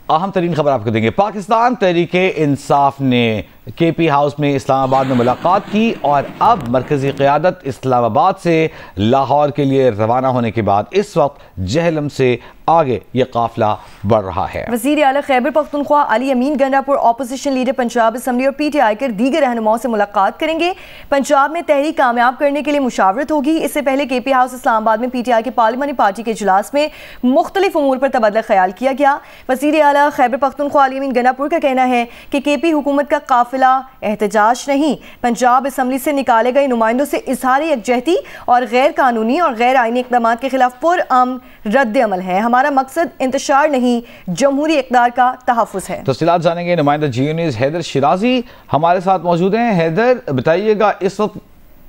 अहम तरीन खबर आपको देंगे। पाकिस्तान तहरीके इंसाफ ने KP हाउस में इस्लामाबाद में मुलाकात की और अब मरकजी क़यादत इस्लामाबाद से लाहौर के लिए रवाना होने के बाद इस वक्त जहलम से आगे ये काफिला बढ़ रहा है। वज़ीर आला Khyber Pakhtunkhwa Ali Amin Gandapur opposition leader Punjab assembly और PTI के दीगर रहनुमाओं से मुलाकात करेंगे। पंजाब में तहरीक कामयाब करने के लिए मुशावरत होगी। इससे पहले KP हाउस इस्लामाबाद में PTI के पार्लिमानी पार्टी के इजलास में मुख्तलिफ उमूर पर तबादला ख्याल किया गया। वज़ीर आला खैबर पख्तूनख्वा अली अमीन गंडापुर का कहना है कि KP हुकूमत का काफिला एहतजाज नहीं, पंजाब असम्बली से निकाले गए नुमाइंदों से इजहार यकजहती और गैर कानूनी और गैर आइनी इक़दामात के खिलाफ पुरअमन रद्द अमल है। हमारा मकसद इंतशार नहीं, जमहूरी इक़दार का तहफ़्फ़ुज़ है। तफ़सीलात जानेंगे। नुमाइंदा GU न्यूज़ हैदर शिराजी हमारे साथ मौजूद हैं। हैदर, बताइएगा, इस वक्त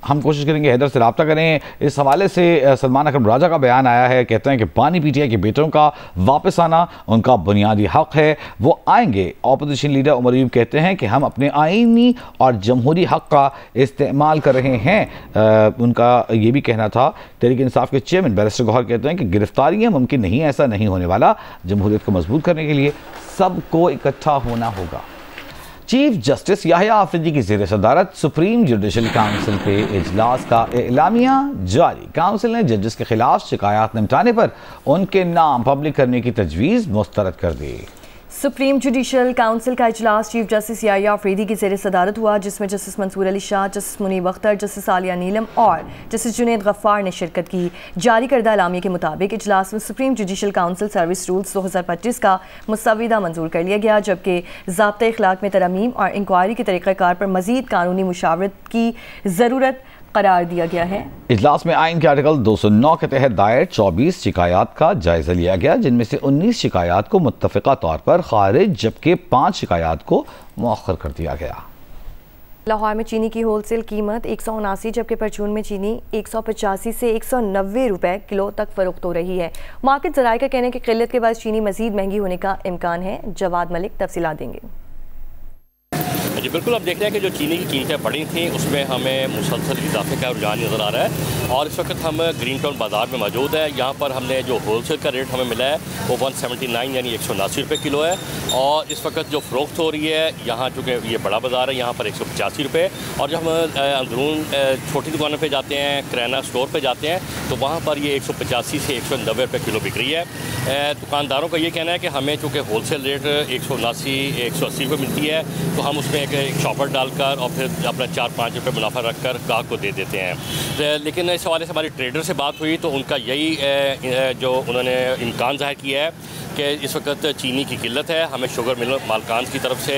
हम कोशिश करेंगे हैदर से रब्ता करें। इस हवाले से सलमान अकरम राजा का बयान आया है, कहते हैं कि बानी PTI के बेटों का वापस आना उनका बुनियादी हक है, वो आएंगे। अपोजिशन लीडर उमर अयूब कहते हैं कि हम अपने आईनी और जमहूरी हक का इस्तेमाल कर रहे हैं। उनका ये भी कहना था। तहरीक इंसाफ के चेयरमैन बैरिस्टर गौहर कहते हैं कि गिरफ्तारियाँ मुमकिन नहीं, ऐसा नहीं होने वाला। जमहूरियत को मजबूत करने के लिए सबको इकट्ठा होना होगा। चीफ जस्टिस याहिया आफरीदी की ज़ेर सदारत सुप्रीम जुडिशल काउंसिल के इजलास का एलामिया जारी। काउंसिल ने जजेस के खिलाफ शिकायत निपटाने पर उनके नाम पब्लिक करने की तजवीज़ मुस्तरद कर दी। सुप्रीम जुडिशल काउंसिल का इजलास चीफ जस्टिस याहिया आफरीदी की ज़ेर सदारत हुआ, जिसमें justice Mansoor Ali Shah, justice Munib Akhtar, justice Aalia Neelum और जस्टिस जुनैद गफ्फार ने शिरकत की। जारी करदा एलामिया के मुताबिक इजलास में supreme judicial council service rules 2025 का मुसव्विदा मंजूर कर लिया गया, जबकि ज़ाब्ता इखलाक में तरमीम और इंक्वायरी के तरीक़ाकार पर मज़ीद कानूनी मुशावरत की ज़रूरत करार दिया गया है। इजलास में आइन के आर्टिकल 209 के तहत दायर 24 शिकायत का जायजा लिया गया, जिनमें से 19 शिकायत को मुत्तफ़िक़ा तौर पर खारिज, जबकि 5 शिकायत को मौखर कर दिया गया। लाहौर में चीनी की होलसेल कीमत 179, जबकि परचून में चीनी 185 से 190 रुपए किलो तक फरोख्त हो रही है। मार्केट ज़राए का कहना है कि किल्लत के बाद चीनी मजीद महंगी होने का इम्कान है। जवाद मलिक तफसीलात देंगे। जी बिल्कुल, अब देख रहे हैं कि जो चीनी की कीमतें बढ़ी थी उसमें हमें मुसलसल इजाफे का रुझान नज़र आ रहा है। और इस वक्त हम ग्रीन टाउन बाज़ार में मौजूद है। यहाँ पर हमने जो होलसेल का रेट हमें मिला है वो 179 यानी 179 रुपये किलो है। और इस वक्त जो फ़रोख्त हो रही है यहाँ, चूँकि ये बड़ा बाज़ार है, यहाँ पर 185 रुपये। और जब हम अंदरून छोटी दुकानों पर जाते हैं, किराना स्टोर पर जाते हैं, तो वहाँ पर ये 185 से 190 रुपये किलो बिक रही है। दुकानदारों का ये कहना है कि हमें चूँकि होलसेल रेट 179 180 रुपये मिलती है, तो हम उसमें एक शॉपर डालकर और फिर अपना 4-5 रुपये मुनाफा रखकर ग्राहक को दे देते हैं। लेकिन इस हवाले से हमारी ट्रेडर से बात हुई तो उनका यही जो उन्होंने इम्कान ज़ाहिर किया है कि इस वक्त चीनी की किल्लत है। हमें शुगर मिल मालकान की तरफ से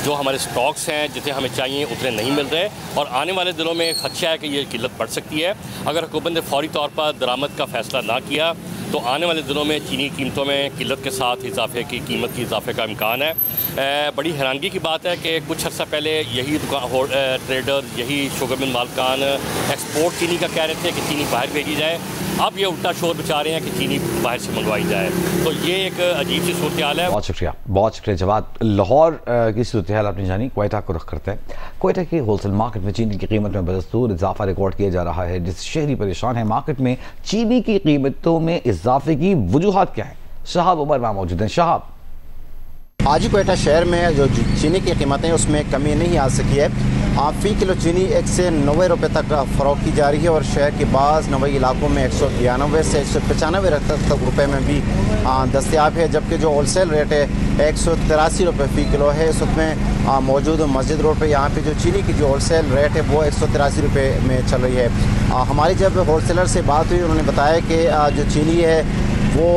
जो हमारे स्टॉक्स हैं जितने हमें चाहिए उतने नहीं मिल रहे, और आने वाले दिनों में खदशा है कि ये किल्लत बढ़ सकती है। अगर हुकूमत ने फौरी तौर पर दरामद का फ़ैसला ना किया तो आने वाले दिनों में चीनी कीमतों में किल्लत के साथ इजाफे की कीमत की इजाफे का इम्कान है। बड़ी हैरानगी की बात है कि कुछ अर्सा पहले यही ट्रेडर, यही शुगर मिल मालकान एक्सपोर्ट चीनी का कह रहे थे कि चीनी बाहर भेजी जाए। अब ये उल्टा शोर बचा रहे हैं कि चीनी बाहर से मंगवाई जाए। तो ये एक अजीब सी सूरत हाल है। बहुत शुक्रिया, बहुत शुक्रिया जवाब। लाहौर की सूरत हाल आपने जानी। क्वेटा को रुख करते हैं। क्वेटा की होलसेल मार्केट में चीनी की कीमत में बदस्तूर इजाफा रिकॉर्ड किया जा रहा है, जिससे शहरी परेशान है। मार्केट में चीनी की कीमतों में इजाफे की वजूहात क्या है? शहाब उमर वहाँ मौजूद हैं। शहाब, आज क्वेटा शहर में जो चीनी की कीमतें उसमें कमी नहीं आ सकी है। फ़ी किलो चीनी 1 से 90 रुपये तक फ़रोख्त की जा रही है, और शहर के बाज़ नवई इलाकों में 192 से 195 तक रुपये में भी दस्तियाब है, जबकि जो होलसेल रेट है 183 रुपये फ़ी किलो है। इस वक्त में मौजूद मस्जिद रोड पे यहाँ पे जो चीनी की जो होलसेल रेट है वो 183 रुपये में चल रही है। हमारी जब होलसेलर से बात हुई, उन्होंने बताया कि जो चीनी है वो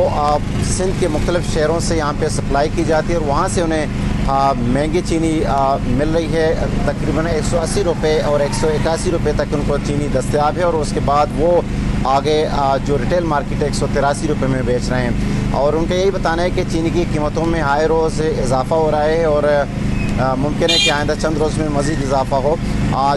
सिंध के मुख्तलिफ़ शहरों से यहाँ पे सप्लाई की जाती है, और वहाँ से उन्हें महंगी चीनी मिल रही है। तकरीबन 180 रुपये और 181 रुपये तक उनको चीनी दस्तयाब है, और उसके बाद वो आगे जो रिटेल मार्केट है 183 रुपये में बेच रहे हैं। और उनका यही बताना है कि चीनी की कीमतों में आए रोज़ इजाफ़ा हो रहा है, और मुमकिन है कि आइंदा चंद रोज़ में मज़ीद इजाफा हो।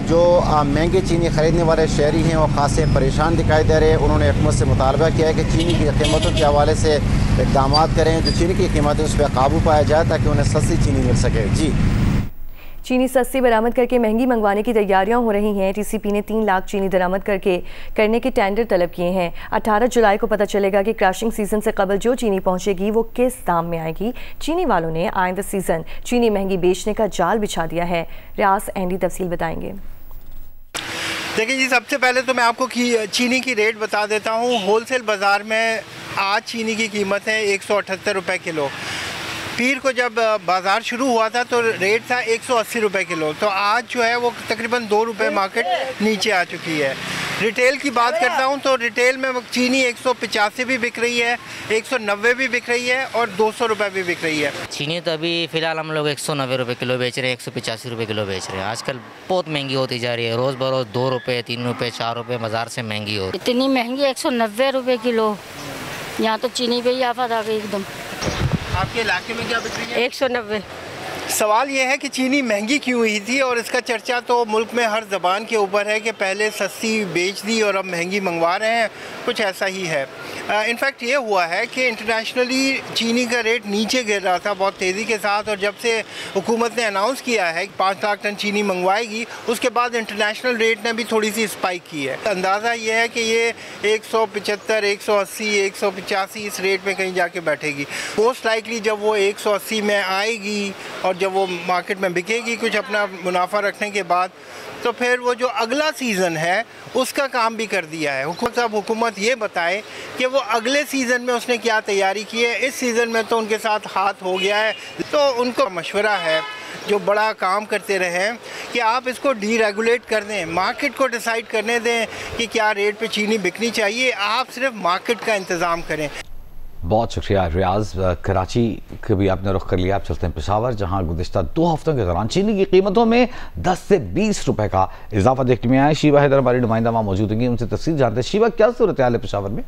जो महंगी चीनी ख़रीदने वाले शहरी हैं वो खासे परेशान दिखाई दे रहे हैं। उन्होंने हुकूमत से मुतालबा किया है कि चीनी की कीमतों के हवाले से इक़दाम करें, जो चीनी की कीमतें उस पर काबू पाया जाए ताकि उन्हें सस्ती चीनी मिल सके। जी चीनी सस्ती बरामद करके महंगी मंगवाने की तैयारियां हो रही हैं। टीसीपी ने 3 लाख चीनी बरामद करने के टेंडर तलब किए हैं। 18 जुलाई को पता चलेगा कि क्रशिंग सीजन से कबल जो चीनी पहुंचेगी वो किस दाम में आएगी। चीनी वालों ने आइंदा सीजन चीनी महंगी बेचने का जाल बिछा दिया है। रियाज एंडी तफसील बताएंगे। देखिए जी, सबसे पहले तो मैं आपको चीनी की रेट बता देता हूँ। होलसेल बाज़ार में आज चीनी की कीमत है 178 रुपये किलो। पीर को जब बाज़ार शुरू हुआ था तो रेट था 180 रुपये किलो। तो आज जो है वो तकरीबन 2 रुपये मार्केट नीचे आ चुकी है। रिटेल की बात करता हूँ तो रिटेल में चीनी 185 भी बिक रही है, 190 भी बिक रही है और 200 रुपये भी बिक रही है। चीनी तो अभी फ़िलहाल हम लोग 190 रुपये किलो बेच रहे हैं, 185 रुपये किलो बेच रहे हैं। आजकल बहुत महंगी होती जा रही है, रोज़ बरोज़ 2 रुपये 3 रुपये 4 रुपये बाज़ार से महंगी हो। इतनी महंगी 190 रुपये किलो, यहाँ तो चीनी पे ही आफत आ गई एकदम। आपके इलाके में क्या बिक रही है? 190। सवाल ये है कि चीनी महंगी क्यों हुई थी, और इसका चर्चा तो मुल्क में हर ज़बान के ऊपर है कि पहले सस्ती बेच दी और अब महंगी मंगवा रहे हैं। कुछ ऐसा ही है। इनफैक्ट ये हुआ है कि इंटरनेशनली चीनी का रेट नीचे गिर रहा था बहुत तेज़ी के साथ, और जब से हुकूमत ने अनाउंस किया है कि 5 लाख टन चीनी मंगवाएगी, उसके बाद इंटरनेशनल रेट ने भी थोड़ी सी स्पाइक की है। अंदाज़ा ये है कि ये 175, 180, 185 इस रेट में कहीं जाके बैठेगी। मोस्ट लाइकली जब वो 180 में आएगी और जब वो मार्केट में बिकेगी कुछ अपना मुनाफा रखने के बाद, तो फिर वो जो अगला सीज़न है उसका काम भी कर दिया है। हुकूमत ये बताए कि वो अगले सीज़न में उसने क्या तैयारी की है। इस सीज़न में तो उनके साथ हाथ हो गया है। तो उनको मशवरा है जो बड़ा काम करते रहे कि आप इसको डीरेगुलेट कर दें, मार्केट को डिसाइड करने दें कि क्या रेट पे चीनी बिकनी चाहिए। आप सिर्फ मार्केट का इंतज़ाम करें। बहुत शुक्रिया रियाज। कराची के भी आपने रुख कर लिया। आप चलते हैं पेशावर, जहां गुज़िश्ता 2 हफ्तों के दौरान चीनी की कीमतों में 10 से 20 रुपए का इजाफा देखने में आया। शीबा हैदर हमारी नुमाइंदा वहाँ मौजूद होंगी, उनसे तफसील जानते हैं। शीबा, क्या सूरत हाल है पेशावर में?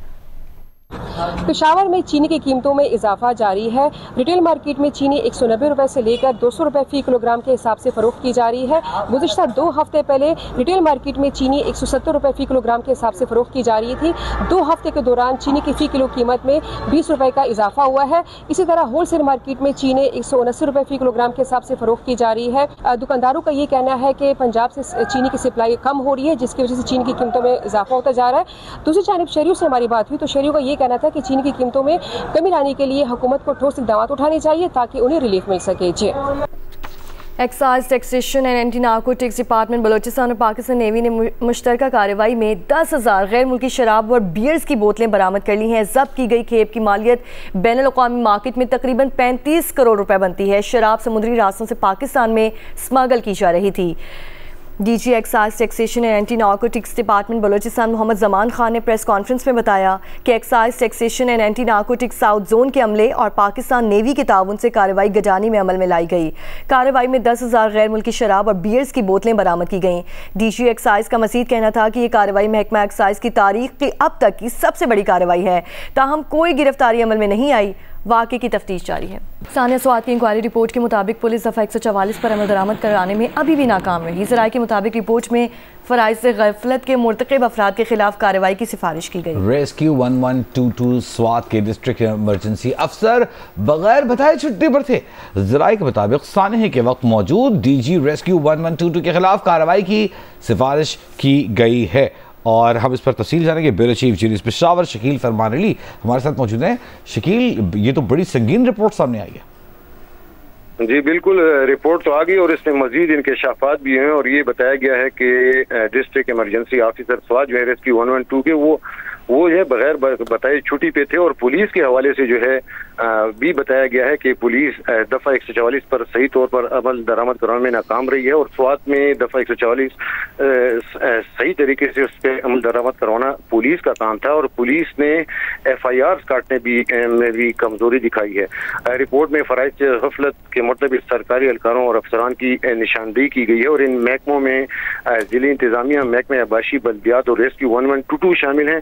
पेशावर में चीनी की कीमतों में इजाफा जारी है। रिटेल मार्केट में चीनी 190 रुपए से लेकर 200 रुपए फी किलोग्राम के हिसाब से फरोख्त की जा रही है। गुज़िश्ता 2 हफ्ते पहले रिटेल मार्केट में चीनी 170 रुपए फी किलोग्राम के हिसाब से फरोख्त की जा रही थी। 2 हफ्ते के दौरान चीनी की फी किलो कीमत में 20 रुपए का इजाफा हुआ है। इसी तरह होलसेल मार्केट में चीनी 179 रुपए फी किलोग्राम के हिसाब से फरोख्त की जा रही है। दुकानदारों का ये कहना है कि पंजाब से चीनी की सप्लाई कम हो रही है, जिसकी वजह से चीनी की कीमतों में इजाफा होता जा रहा है। दूसरी जानिब शहरियों से हमारी बात हुई तो शहरियों का ये कहना था कि चीनी की कीमतों में कमी लाने के लिए हुकूमत को ठोस इक़दाम उठाने चाहिए ताकि उन्हें रिलीफ मिल सके। जी, excise, taxation and anti narcotics department Balochistan और पाकिस्तान नेवी ने मुश्तरका कार्रवाई में 10,000 गैर मुल्की शराब और बियर्स की बोतलें बरामद कर ली हैं। जब्त की गई खेप की मालियत बैनुल अक़वामी मार्केट में तकरीबन 35 करोड़ रुपए बनती है। शराब समुद्री रास्तों से पाकिस्तान में स्मगल की जा रही थी। DG excise, taxation and anti narcotics department Balochistan Mohammad Zaman Khan ने प्रेस कॉन्फ्रेंस में बताया कि excise, taxation and anti narcotics south zone के अमले और पाकिस्तान नेवी के ताउन से कार्रवाई गजानी में अमल में लाई गई। कार्रवाई में 10,000 गैर मुल्की शराब और बियर्स की बोतलें बरामद की गईं। डीजी एक्साइज का मजीद कहना था कि ये कार्रवाई महकमा एक्साइज की तारीख की अब तक की सबसे बड़ी कार्रवाई है। ताहम कोई गिरफ्तारी अमल में नहीं आई। वाक़े की तफ्तीश जारी है। सानिया स्वात की इंक्वायरी रिपोर्ट के मुताबिक पुलिस दफ़ा 144 पर अमल दरामद कराने में अभी भी नाकाम रही। ज़राए के मुताबिक रिपोर्ट में फ़राइज़ से गफलत के मुर्तकिब अफराद के खिलाफ कार्रवाई की सिफारिश की गई। रेस्क्यू 1122 स्वात के डिस्ट्रिक्ट इमरजेंसी अफसर बगैर बताए छुट्टी पर थे। ज़राए के मुताबिक सानहे के वक्त मौजूद डीजी रेस्क्यू 1122 के खिलाफ कार्रवाई की सिफारिश की गई है। और हम इस पर तफसील जानेंगे। ब्यूरो चीफ जीनिस पेशावर शकील फरमान अली हमारे साथ मौजूद हैं। शकील, ये तो बड़ी संगीन रिपोर्ट सामने आई है। जी बिल्कुल, रिपोर्ट तो आ गई और इसमें मजीद इंकशाफात भी हैं और ये बताया गया है कि डिस्ट्रिक्ट इमरजेंसी ऑफिसर स्वात जो है रेस्क्यू 112 के वो जो है बगैर बताए छुट्टी पे थे। और पुलिस के हवाले से जो है भी बताया गया है कि पुलिस दफ़ा 144 पर सही तौर पर अमल दरामद कराने में नाकाम रही है और स्वात में दफ़ा 144 सही तरीके से उस पर अमल दरामद करवाना पुलिस का काम था और पुलिस ने FIR काटने में भी कमजोरी दिखाई है। रिपोर्ट में फ़राइज़ से गफलत के मतलब सरकारी एहलकारों और अफसरान की निशानदेही की गई है और इन महकमों में ज़िले इंतजामिया, महकमे आबाशी, बल्दियात और रेस्क्यू 1122 शामिल हैं।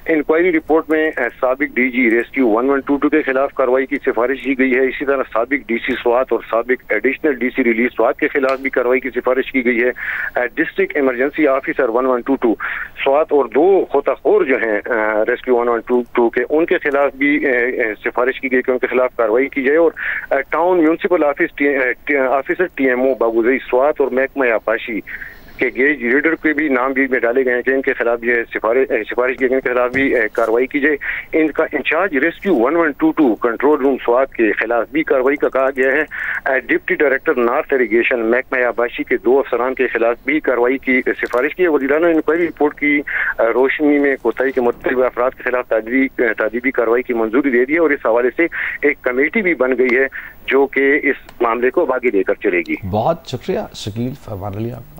इंक्वायरी रिपोर्ट में साबिक डीजी रेस्क्यू 1122 के खिलाफ कार्रवाई की सिफारिश की गई है। इसी तरह साबिक डीसी स्वात और साबिक एडिशनल डीसी रिलीज स्वात के खिलाफ भी कार्रवाई की सिफारिश की गई है। डिस्ट्रिक्ट इमरजेंसी ऑफिसर 1122 स्वात और 2 खोताखोर जो हैं रेस्क्यू 1122 के, उनके खिलाफ भी सिफारिश की गई कि उनके खिलाफ कार्रवाई की जाए। और town municipal officer TMO Babuzai Swat और महकमा आबाशी के गेज रीडर के भी नाम भी में डाले गए हैं कि इनके खिलाफ ये सिफारिश की, इनके खिलाफ भी कार्रवाई की जाए। इनका incharge rescue 1122 control room Swat के खिलाफ भी कार्रवाई का कहा गया है। डिप्टी डायरेक्टर नॉर्थ इरिगेशन महकमा आबाशी के 2 अफसरान के खिलाफ भी कार्रवाई की सिफारिश की है। वज़ीराना इंक्वायरी रिपोर्ट की रोशनी में कोताही के मुतल्लिक़ अफराद के खिलाफ तादीबी कार्रवाई की मंजूरी दे दी है और इस हवाले से एक कमेटी भी बन गई है जो कि इस मामले को आगे लेकर चलेगी। बहुत शुक्रिया शकील फरमान अली आपका।